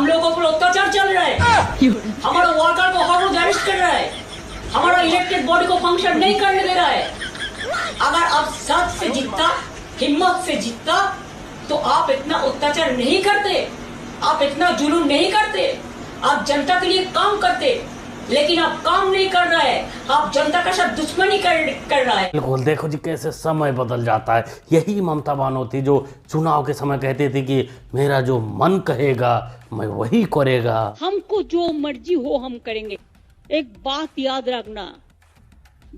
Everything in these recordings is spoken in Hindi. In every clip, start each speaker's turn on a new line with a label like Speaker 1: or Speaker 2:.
Speaker 1: हम लोगों पर अत्याचार चल रहा है, हमारा वर्कर को हर रोज अरेस्ट कर रहा है, हमारा इलेक्टेड बॉडी को फंक्शन नहीं करने दे रहा है। अगर आप सच से जीतता, हिम्मत से जीतता, तो आप इतना अत्याचार नहीं करते, आप इतना जुलूम नहीं करते, आप जनता के लिए काम करते। लेकिन आप काम नहीं कर रहा है, आप जनता का साथ दुश्मनी कर रहा है।
Speaker 2: बिल्कुल, देखो जी कैसे समय बदल जाता है। यही ममता बानो थी जो चुनाव के समय कहती थी कि मेरा जो मन कहेगा मैं वही करेगा,
Speaker 1: हमको जो मर्जी हो हम करेंगे। एक बात याद रखना,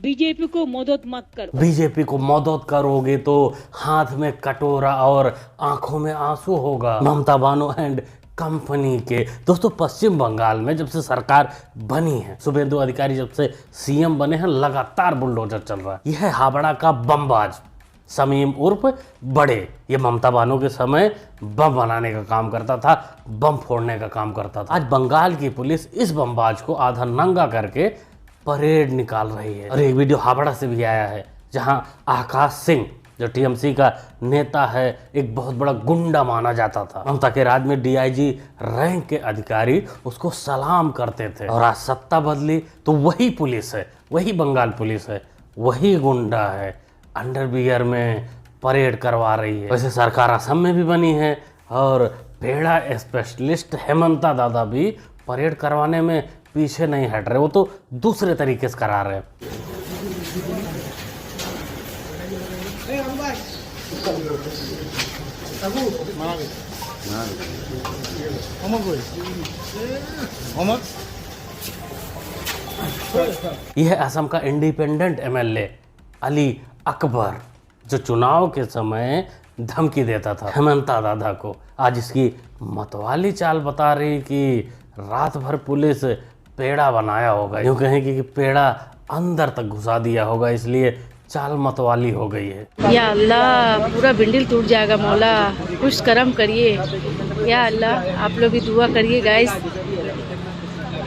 Speaker 1: बीजेपी को मदद मत करो।
Speaker 2: बीजेपी को मदद करोगे तो हाथ में कटोरा और आंखों में आंसू होगा। ममता बानो एंड कंपनी के दोस्तों, पश्चिम बंगाल में जब से सरकार बनी है, शुभेंदु अधिकारी जब से सीएम बने हैं, लगातार बुलडोजर चल रहा है। यह है हावड़ा का बमबाज शमीम उर्फ बड़े। ये ममता बानो के समय बम बनाने का काम करता था, बम फोड़ने का काम करता था। आज बंगाल की पुलिस इस बमबाज को आधा नंगा करके परेड निकाल रही है। और एक वीडियो हावड़ा से भी आया है जहां आकाश सिंह जो टीएमसी का नेता है, एक बहुत बड़ा गुंडा माना जाता था, ममता के राज में डीआईजी रैंक के अधिकारी उसको सलाम करते थे। और आज सत्ता बदली तो वही पुलिस है, वही बंगाल पुलिस है, वही गुंडा है, अंडरवियर में परेड करवा रही है। वैसे सरकार असम में भी बनी है और पेड़ा स्पेशलिस्ट हेमंता दादा भी परेड करवाने में पीछे नहीं हट रहे, वो तो दूसरे तरीके से करा रहे हैं। यह असम का इंडिपेंडेंट एमएलए अली अकबर जो चुनाव के समय धमकी देता था हेमंता दादा को, आज इसकी मतवाली चाल बता रही कि रात भर पुलिस पेड़ा बनाया होगा, यूँ कहेंगे कि पेड़ा अंदर तक घुसा दिया होगा, इसलिए चाल मतवाली हो गई है।
Speaker 3: या अल्लाह, पूरा बिंडल टूट जाएगा मौला, कुछ करम करिए या अल्लाह। आप लोग भी दुआ करिए गाइस,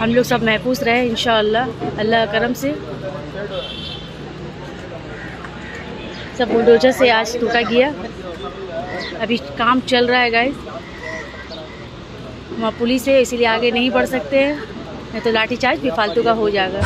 Speaker 3: हम लोग सब महफूज रहे इंशाअल्लाह अल्लाह करम से। सब बुलडोजर से आज टूटा गया, अभी काम चल रहा है गाइस। वहाँ पुलिस है इसीलिए आगे नहीं बढ़ सकते हैं, नहीं तो लाठीचार्ज भी फालतू का हो जाएगा।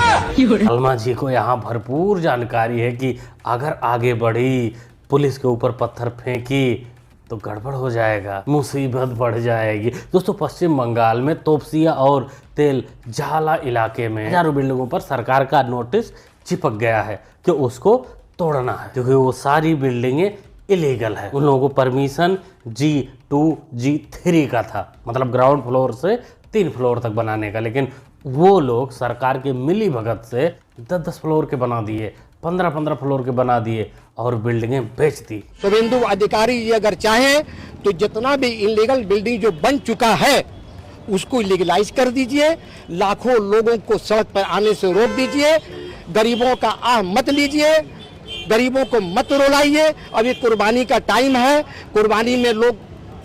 Speaker 2: अलमा जी को यहाँ भरपूर जानकारी है कि अगर आगे बढ़ी, पुलिस के ऊपर पत्थर फेंकी तो गड़बड़ हो जाएगा, मुसीबत बढ़ जाएगी। दोस्तों, पश्चिम बंगाल में तोपसिया और तेल झाला इलाके में हजारों बिल्डिंगों पर सरकार का नोटिस चिपक गया है कि उसको तोड़ना है, क्योंकि वो सारी बिल्डिंगें इलीगल है। उन लोगों को परमिशन G2 G3 का था, मतलब ग्राउंड फ्लोर से 3 फ्लोर तक बनाने का, लेकिन वो लोग सरकार के मिली भगत से 10-10 फ्लोर के बना दिए, 15-15 फ्लोर के बना दिए और बिल्डिंगें बेच दी।
Speaker 4: शुभेंदु अधिकारी ये अगर चाहे तो जितना भी इलीगल बिल्डिंग जो बन चुका है उसको लीगलाइज कर दीजिए, लाखों लोगों को सड़क पर आने से रोक दीजिए, गरीबों का आह मत लीजिए, गरीबों को मत रुलाइए। अभी कुर्बानी का टाइम है, कुर्बानी में लोग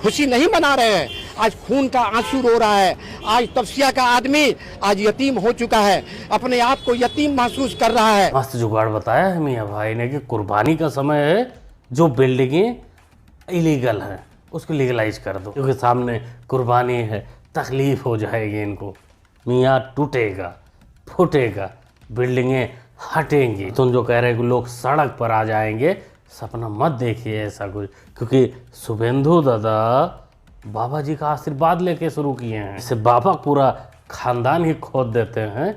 Speaker 4: खुशी नहीं मना रहे हैं, आज खून का आंसू रो रहा है। आज तपसिया का आदमी आज यतीम हो चुका है, अपने आप को यतीम महसूस कर रहा है।
Speaker 2: मस्त जुगाड़ बताया है मियाँ भाई ने कि कुर्बानी का समय है, जो बिल्डिंगें इलीगल हैं उसको लीगलाइज कर दो, क्योंकि सामने कुर्बानी है, तकलीफ हो जाएगी इनको। मियाँ टूटेगा, फूटेगा, बिल्डिंगें हटेंगी। तुम जो कह रहे हो कि लोग सड़क पर आ जाएंगे, सपना मत देखिए ऐसा कुछ, क्योंकि शुभेंदु दादा बाबा जी का आशीर्वाद लेके शुरू किए हैं। जैसे बाबा पूरा खानदान ही खोद देते हैं,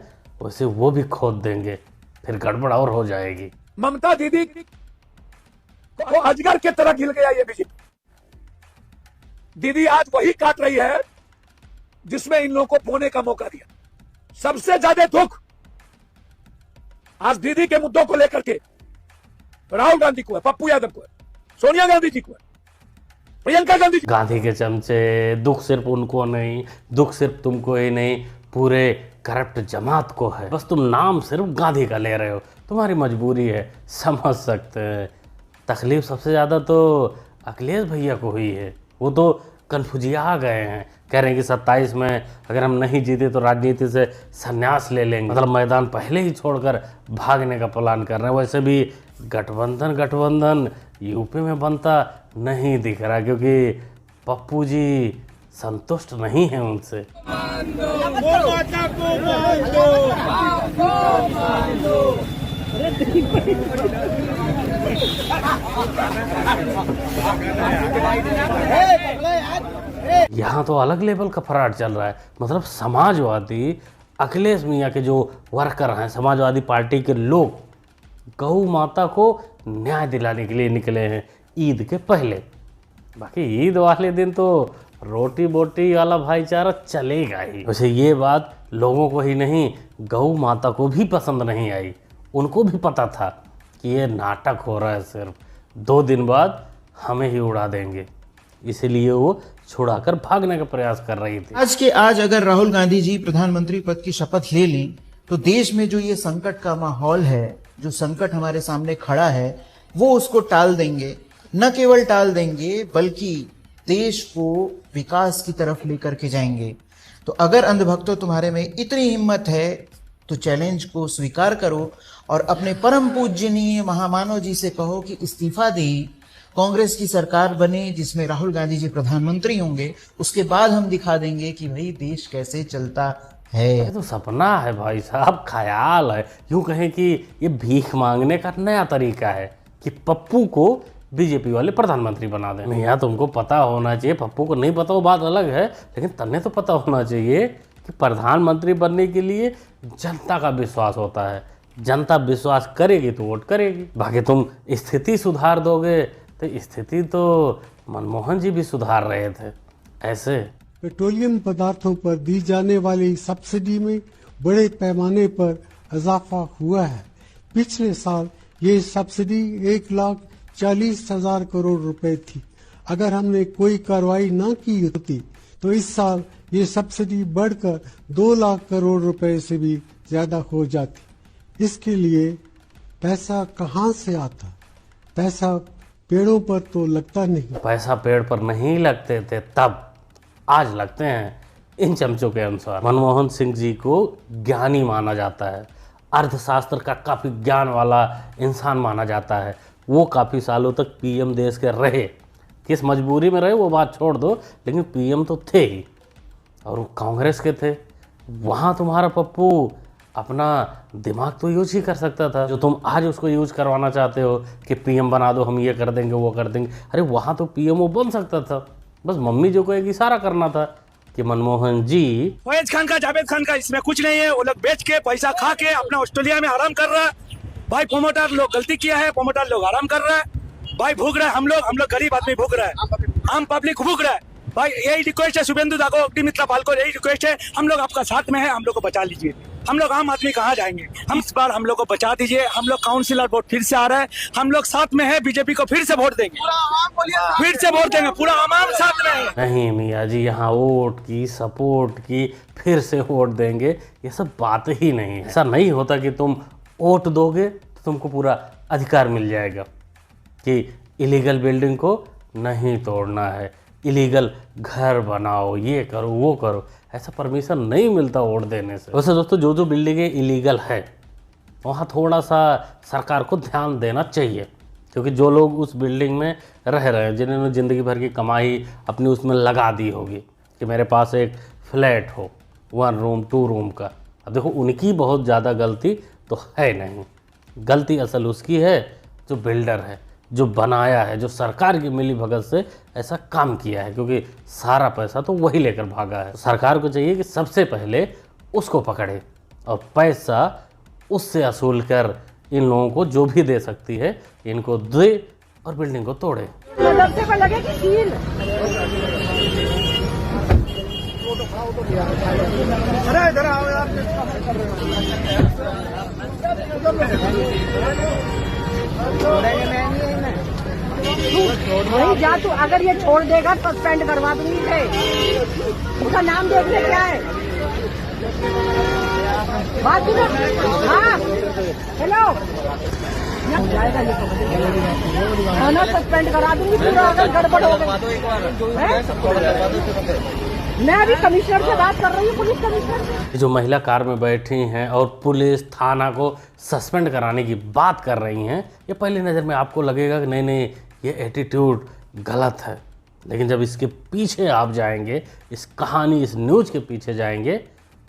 Speaker 2: वैसे वो भी खोद देंगे, फिर गड़बड़ और हो जाएगी।
Speaker 5: ममता दीदी को अजगर की तरह गिल गया ये बीजेपी। दीदी आज वही काट रही है जिसमें इन लोगों को बोने का मौका दिया। सबसे ज्यादा दुख आज दीदी के मुद्दों को लेकर के राहुल गांधी को है, पप्पू यादव को है, सोनिया गांधी जी को है, प्रियंका गांधी जी।
Speaker 2: गांधी के चमचे, दुख सिर्फ उनको नहीं, दुख सिर्फ तुमको ही नहीं, पूरे करप्ट जमात को है। बस तुम नाम सिर्फ गांधी का ले रहे हो, तुम्हारी मजबूरी है, समझ सकते हैं। तकलीफ सबसे ज़्यादा तो अखिलेश भैया को हुई है, वो तो कन्फ्यूजिया गए हैं, कह रहे हैं कि 27 में अगर हम नहीं जीते तो राजनीति से संन्यास ले लेंगे, मतलब मैदान पहले ही छोड़कर भागने का प्लान कर रहे हैं। वैसे भी गठबंधन यूपी में बनता नहीं दिख रहा, क्योंकि पप्पू जी संतुष्ट नहीं है उनसे। यहाँ तो अलग लेवल का फराड चल रहा है। मतलब समाजवादी अखिलेश मियाँ के जो वर्कर हैं, समाजवादी पार्टी के लोग गौ माता को न्याय दिलाने के लिए निकले हैं ईद के पहले। बाकी ईद वाले दिन तो रोटी बोटी वाला भाईचारा चलेगा ही। वैसे ये बात लोगों को ही नहीं, गौ माता को भी पसंद नहीं आई। उनको भी पता था कि ये नाटक हो रहा है, सिर्फ 2 दिन बाद हमें ही उड़ा देंगे, इसीलिए वो छुड़ाकर भागने का प्रयास कर रही थी।
Speaker 6: आज के आज अगर राहुल गांधी जी प्रधानमंत्री पद की शपथ ले लें तो देश में जो ये संकट का माहौल है, जो संकट हमारे सामने खड़ा है, वो उसको टाल देंगे। न केवल टाल देंगे बल्कि देश को विकास की तरफ लेकर के जाएंगे। तो अगर अंधभक्तों तुम्हारे में इतनी हिम्मत है तो चैलेंज को स्वीकार करो और अपने परम पूजनीय महामानव जी से कहो कि इस्तीफा दें, कांग्रेस की सरकार बने जिसमें राहुल गांधी जी प्रधानमंत्री होंगे। उसके बाद हम दिखा देंगे कि भाई देश कैसे चलता है।
Speaker 2: ये तो सपना है भाई साहब, ख्याल है। यूं कहें कि ये भीख मांगने का नया तरीका है कि पप्पू को बीजेपी वाले प्रधानमंत्री बना दें। नहीं यार, तुमको पता होना चाहिए, पप्पू को नहीं पता वो बात अलग है, लेकिन तन्ने तो पता होना चाहिए कि प्रधानमंत्री बनने के लिए जनता का विश्वास होता है। जनता विश्वास करेगी तो वोट करेगी। बाकी तुम स्थिति सुधार दोगे तो स्थिति तो मनमोहन जी भी सुधार रहे थे ऐसे।
Speaker 7: पेट्रोलियम पदार्थों पर दी जाने वाली सब्सिडी में बड़े पैमाने पर इजाफा हुआ है। पिछले साल ये सब्सिडी 1,40,000 करोड़ रुपए थी। अगर हमने कोई कार्रवाई न की होती तो इस साल ये सब्सिडी बढ़कर 2 लाख करोड़ रुपए से भी ज्यादा हो जाती। इसके लिए पैसा कहाँ से आता? पैसा पेड़ों पर तो लगता नहीं।
Speaker 2: पैसा पेड़ पर नहीं लगते थे तब, आज लगते हैं इन चमचों के अनुसार। मनमोहन सिंह जी को ज्ञानी माना जाता है, अर्थशास्त्र का काफ़ी ज्ञान वाला इंसान माना जाता है। वो काफ़ी सालों तक पीएम देश के रहे, किस मजबूरी में रहे वो बात छोड़ दो, लेकिन पीएम तो थे ही, और वो कांग्रेस के थे। वहाँ तुम्हारा पप्पू अपना दिमाग तो यूज ही कर सकता था, जो तुम आज उसको यूज करवाना चाहते हो कि पीएम बना दो, हम ये कर देंगे वो कर देंगे। अरे वहाँ तो पीएम वो बन सकता था, बस मम्मी जो को एक इशारा करना था कि मनमोहन जी।
Speaker 5: फैज खान का, जावेद खान का इसमें कुछ नहीं है। वो लोग बेच के पैसा खा के अपना ऑस्ट्रेलिया में आराम कर रहा है। भाई प्रोमोटर लोग गलती किया है, प्रोमोटर लोग आराम कर रहा है। भाई भूख रहा है, हम लोग गरीब आदमी भूख रहा है, आम पब्लिक भूख रहा है। भाई यही रिक्वेस्ट है शुभेंदु दा को, मित्रा पाल को यही रिक्वेस्ट है, हम लोग आपका साथ में है, हम लोग को बचा लीजिए। हम लोग आम आदमी कहाँ जाएंगे? हम इस बार हम लोग को बचा दीजिए। हम लोग काउंसिलर वोट फिर से आ रहा है, हम लोग साथ में है, बीजेपी को फिर से वोट देंगे, फिर से वोट देंगे, पूरा आम साथ में है।
Speaker 2: नहीं मियाँ जी, यहाँ वोट की, सपोर्ट की, फिर से वोट देंगे, ये सब बात ही नहीं है। ऐसा नहीं होता कि तुम वोट दोगे तो तुमको पूरा अधिकार मिल जाएगा कि इलीगल बिल्डिंग को नहीं तोड़ना है, इलीगल घर बनाओ, ये करो वो करो। ऐसा परमिशन नहीं मिलता वोट देने से। वैसे दोस्तों, जो जो बिल्डिंगें इलीगल है वहाँ थोड़ा सा सरकार को ध्यान देना चाहिए, क्योंकि जो लोग उस बिल्डिंग में रह रहे हैं, जिन्होंने ज़िंदगी भर की कमाई अपनी उसमें लगा दी होगी कि मेरे पास एक फ्लैट हो 1 रूम 2 रूम का, अब देखो उनकी बहुत ज़्यादा गलती तो है नहीं। गलती असल उसकी है जो बिल्डर है, जो बनाया है, जो सरकार की मिली भगत से ऐसा काम किया है, क्योंकि सारा पैसा तो वही लेकर भागा है। सरकार को चाहिए कि सबसे पहले उसको पकड़े और पैसा उससे वसूल कर इन लोगों को जो भी दे सकती है इनको दे और बिल्डिंग को तोड़े।
Speaker 8: नहीं जा तू, अगर ये छोड़ देगा तो सस्पेंड करवा दूंगी। उसका नाम देखने क्या है? बात सुनो। हाँ हेलो, जाएगा ये थाना सस्पेंड करा दूंगी पूरा अगर गड़बड़ हो गई। मैं अभी कमिश्नर से बात कर रही हूँ, पुलिस कमिश्नर।
Speaker 2: जो महिला कार में बैठी हैं और पुलिस थाना को सस्पेंड कराने की बात कर रही हैं, ये पहली नज़र में आपको लगेगा कि नहीं नहीं ये एटीट्यूड गलत है, लेकिन जब इसके पीछे आप जाएंगे, इस कहानी, इस न्यूज के पीछे जाएंगे,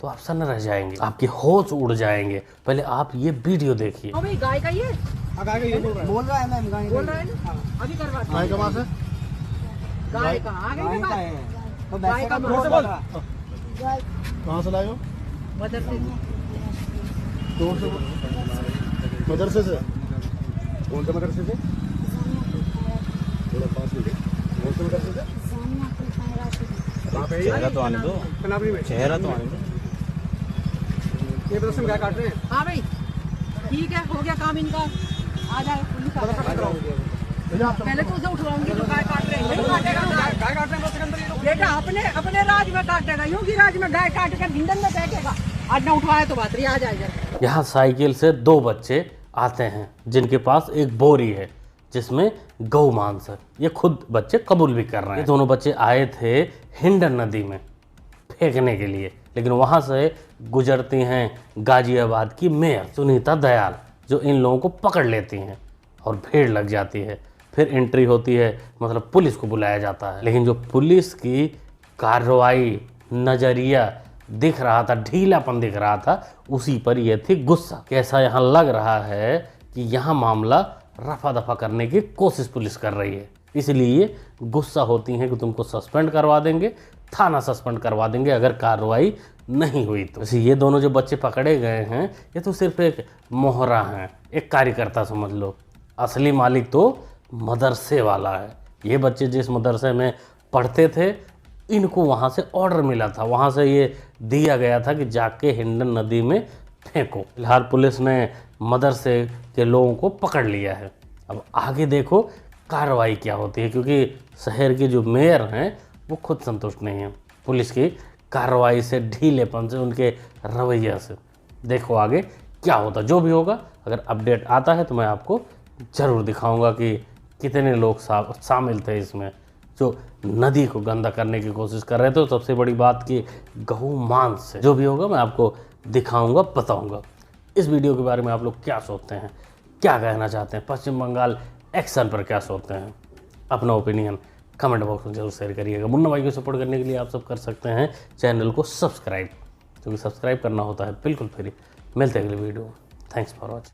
Speaker 2: तो आप सन्न रह जाएंगे, आपके होश उड़ जाएंगे। पहले आप ये वीडियो देखिए।
Speaker 8: भाई गाय का ये
Speaker 9: बोल रहा है मैम, गाय
Speaker 8: बोल रहा है ना, अभी करवा
Speaker 9: गाय का मांस है,
Speaker 8: गाय का आ गई
Speaker 9: गाय का
Speaker 8: बात।
Speaker 9: है तो
Speaker 8: गाय का
Speaker 9: बोल
Speaker 8: मांस
Speaker 9: कहाँ से लाए हो?
Speaker 8: मदरसे से।
Speaker 9: मदरसे से? कौन से मदरसे से? कौन से मदरसे से? चेहरा तो आने दो, चेहरा तो आने दो। ये मदरसे में गाय काट रहे हैं?
Speaker 8: हाँ भाई ठीक है, हो गया काम इनका। आ जाए पुलिस आ जाए। पहले तो उसे उठवाऊंगी जो गाय काट रहे हैं। नहीं काटेगा गाय काट रहे हैं बेटा, अपने राज में काटेगा, योगी राज में गाय काट कर भिंडन में फेंकेगा। आज ना उठवाए तो बात रही, आ जाए।
Speaker 2: यहाँ साइकिल से 2 बच्चे आते हैं जिनके पास एक बोरी है जिसमें गौ मांस है। ये खुद बच्चे कबूल भी कर रहे हैं। ये दोनों बच्चे आए थे हिंडन नदी में फेंकने के लिए, लेकिन वहाँ से गुजरती हैं गाजियाबाद की मेयर सुनीता दयाल, जो इन लोगों को पकड़ लेती हैं और भीड़ लग जाती है। फिर एंट्री होती है, मतलब पुलिस को बुलाया जाता है। लेकिन जो पुलिस की कार्रवाई, नज़रिया दिख रहा था, ढीलापन दिख रहा था, उसी पर यह थी गुस्सा। कैसा यहाँ लग रहा है कि यहाँ मामला रफा दफा करने की कोशिश पुलिस कर रही है, इसलिए गुस्सा होती हैं कि तुमको सस्पेंड करवा देंगे, थाना सस्पेंड करवा देंगे अगर कार्रवाई नहीं हुई तो। वैसे ये दोनों जो बच्चे पकड़े गए हैं, ये तो सिर्फ एक मोहरा हैं, एक कार्यकर्ता समझ लो। असली मालिक तो मदरसे वाला है। ये बच्चे जिस मदरसे में पढ़ते थे, इनको वहाँ से ऑर्डर मिला था, वहाँ से ये दिया गया था कि जाके हिंडन नदी में फेंको। फिलहाल पुलिस ने मदरसे के लोगों को पकड़ लिया है। अब आगे देखो कार्रवाई क्या होती है, क्योंकि शहर के जो मेयर हैं वो खुद संतुष्ट नहीं हैं पुलिस की कार्रवाई से, ढीलेपन से, उनके रवैया से। देखो आगे क्या होता। जो भी होगा, अगर अपडेट आता है तो मैं आपको ज़रूर दिखाऊंगा कि कितने लोग शामिल थे इसमें जो नदी को गंदा करने की कोशिश कर रहे थे। तो सबसे बड़ी बात कि गऊ मांस से जो भी होगा मैं आपको दिखाऊंगा, बताऊंगा। इस वीडियो के बारे में आप लोग क्या सोचते हैं, क्या कहना चाहते हैं, पश्चिम बंगाल एक्शन पर क्या सोचते हैं? अपना ओपिनियन कमेंट बॉक्स में जरूर शेयर करिएगा। मुन्ना भाई को सपोर्ट करने के लिए आप सब कर सकते हैं चैनल को सब्सक्राइब, क्योंकि सब्सक्राइब करना होता है बिल्कुल फ्री। मिलते हैं अगले वीडियो में। Thanks for watching.